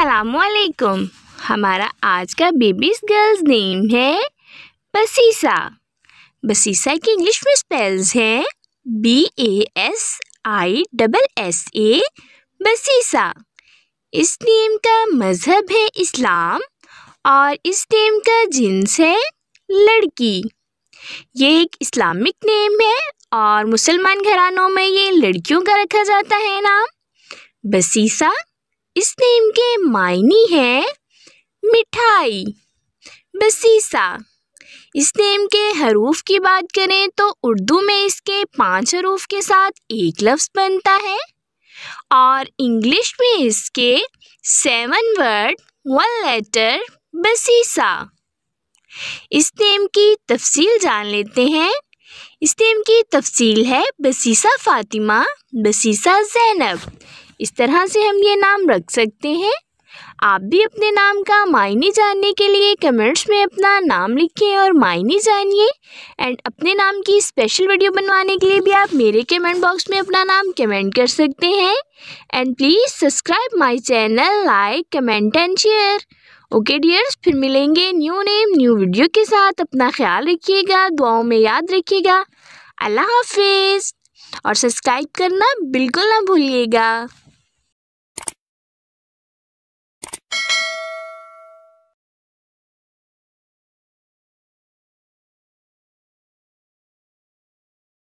अस्सलामुअलैकुम। हमारा आज का बेबीज गर्ल्स नेम है बसीसा। बसीसा की इंग्लिश में स्पेल्स हैं BASISSA, बसीसा। इस नेम का मज़हब है इस्लाम और इस नेम का जिन्स है लड़की। ये एक इस्लामिक नेम है और मुसलमान घरानों में ये लड़कियों का रखा जाता है नाम। बसीसा इस नेम के मायने हैं मिठाई। बसीसा इस नेम के हरूफ की बात करें तो उर्दू में इसके 5 हरूफ के साथ एक लफ्ज़ बनता है और इंग्लिश में इसके 7 वर्ड 1 लेटर बसीसा। इस नेम की तफसील जान लेते हैं। इस नेम की तफसील है बसीसा फ़ातिमा, बसीसा ज़ैनब। इस तरह से हम ये नाम रख सकते हैं। आप भी अपने नाम का मायने जानने के लिए कमेंट्स में अपना नाम लिखें और मायने जानिए। एंड अपने नाम की स्पेशल वीडियो बनवाने के लिए भी आप मेरे कमेंट बॉक्स में अपना नाम कमेंट कर सकते हैं। And please subscribe my channel, like, comment and share. Okay dears, फिर मिलेंगे न्यू नेम न्यू वीडियो के साथ। अपना ख्याल रखिएगा, दुआओं में याद रखिएगा। अल्लाह हाफिज़ और सब्सक्राइब करना बिल्कुल ना भूलिएगा।